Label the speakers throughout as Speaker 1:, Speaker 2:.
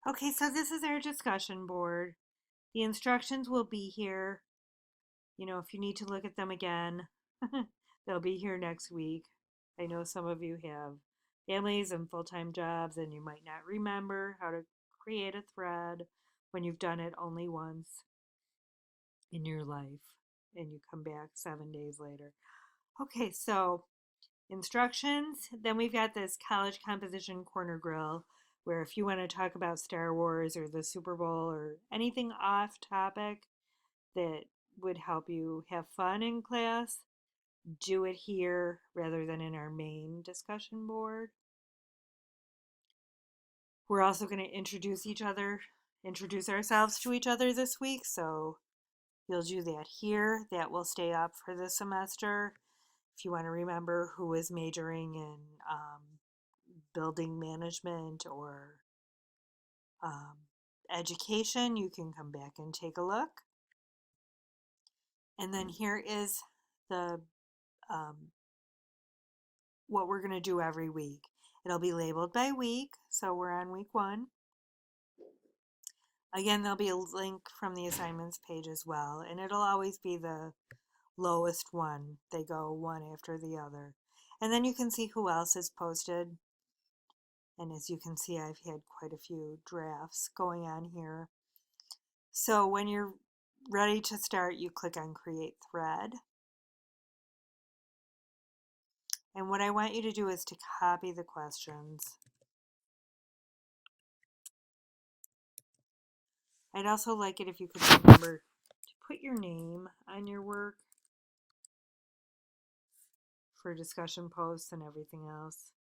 Speaker 1: Okay, so this is our discussion board. The instructions will be here. If you need to look at them again, they'll be here next week. I know some of you have families and full time jobs, and you might not remember how to create a thread when you've done it only once in your life and you come back 7 days later. Okay, so instructions. Then we've got this college composition corner grill where if you want to talk about Star Wars or the Super Bowl or anything off topic that would help you have fun in class, do it here rather than in our main discussion board. We're also going to introduce ourselves to each other this week, so you'll do that here. That will stay up for the semester. If you want to remember who is majoring in building management or um, education, you can come back and take a look. And then here is the um, what we're going to do every week. It'll be labeled by week, so we're on week 1. Again, there'll be a link from the assignments page as well, and it'll always be the lowest one. They go one after the other. And then you can see who else is posted. And as you can see, I've had quite a few drafts going on here. So when you're ready to start, you click on Create Thread. And what I want you to do is to copy the questions. I'd also like it if you could remember to put your name on your work for discussion posts and everything else.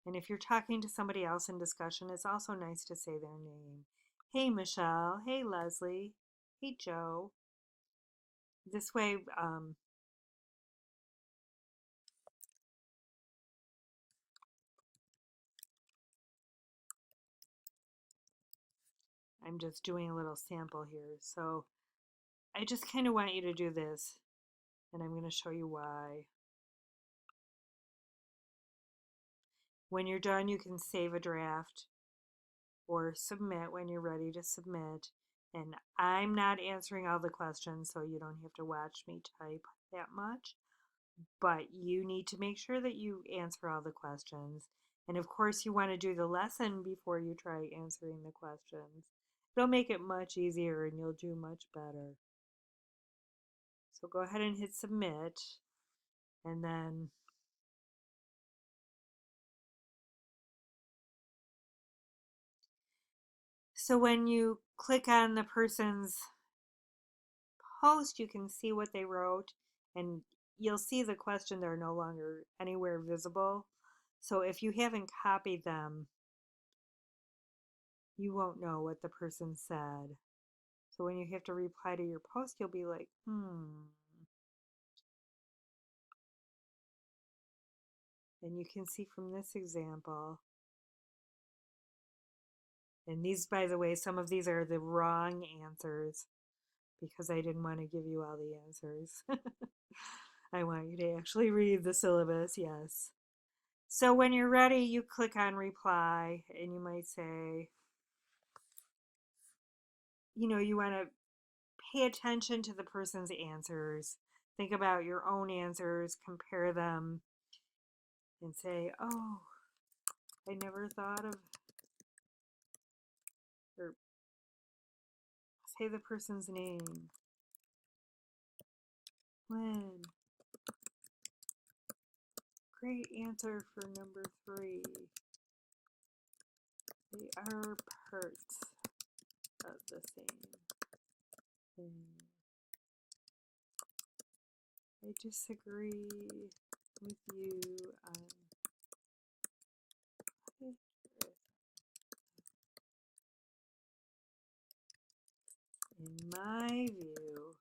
Speaker 1: And if you're talking to somebody else in discussion, it's also nice to say their name. Hey, Michelle. Hey, Leslie. Hey, Joe. This way, I'm just doing a little sample here. So I just kind of want you to do this, and I'm going to show you why. When you're done, you can save a draft or submit when you're ready to submit. And I'm not answering all the questions, so you don't have to watch me type that much. But you need to make sure that you answer all the questions. And of course, you want to do the lesson before you try answering the questions. It'll make it much easier and you'll do much better. So go ahead and hit submit, and then so when you click on the person's post, you can see what they wrote, and you'll see the question, they're no longer anywhere visible. So if you haven't copied them, you won't know what the person said. So when you have to reply to your post, you'll be like, And you can see from this example, and these, by the way, some of these are the wrong answers because I didn't want to give you all the answers. I want you to actually read the syllabus, yes. So when you're ready, you click on reply, and you might say, you want to pay attention to the person's answers. Think about your own answers, compare them, and say, oh, I never thought of, or say the person's name. When? Great answer for number 3. They are parts of the same thing. I disagree with you on in my view.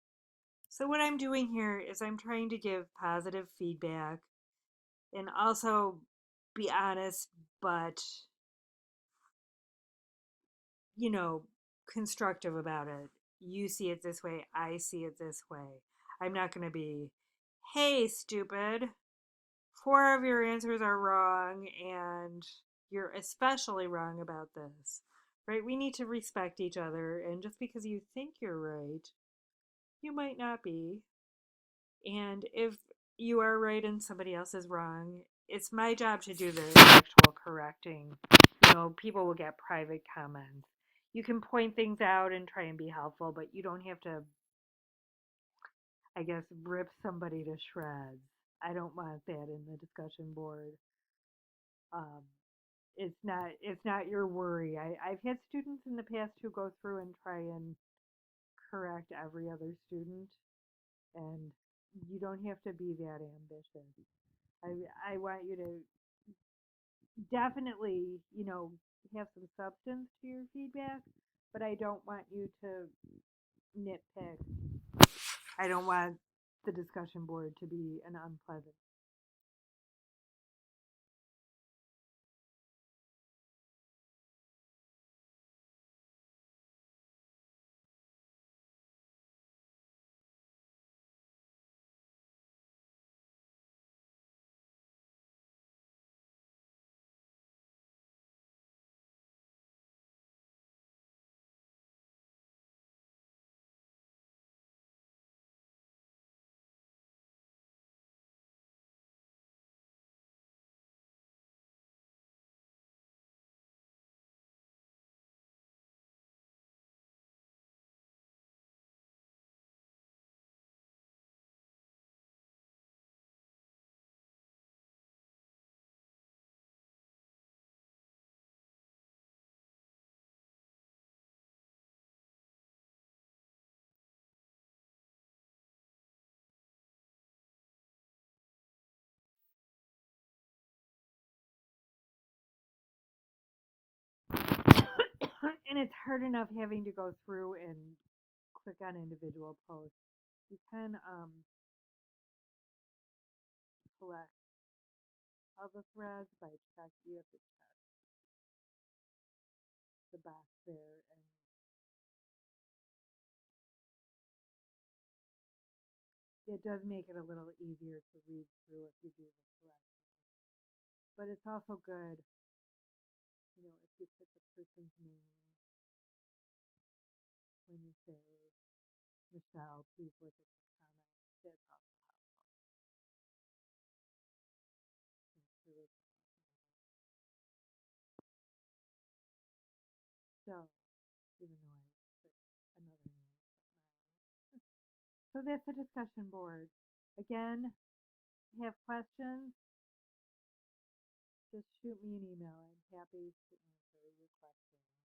Speaker 1: So what I'm doing here is I'm trying to give positive feedback and also be honest, but you know, constructive about it. You see it this way, I see it this way. I'm not going to be, hey, stupid, 4 of your answers are wrong, and you're especially wrong about this. right? We need to respect each other, and just because you think you're right, you might not be. And if you are right and somebody else is wrong, it's my job to do the actual correcting. People will get private comments. You can point things out and try and be helpful, but you don't have to, I guess, rip somebody to shreds. I don't want that in the discussion board. Um, it's not your worry. I've had students in the past who go through and try and correct every other student, and you don't have to be that ambitious. I want you to definitely, have some substance to your feedback, but I don't want you to nitpick. I don't want the discussion board to be an unpleasant. And it's hard enough having to go through and click on individual posts. You can select all the threads by check. You have to check the box there, and it does make it a little easier to read through if you do the select. But it's also good, if you put the person's name when you say, Michelle, please look at this comment. That's also helpful. So, even though I put another name, so that's the discussion board. Again, if you have questions, just shoot me an email. I'm happy to answer your questions.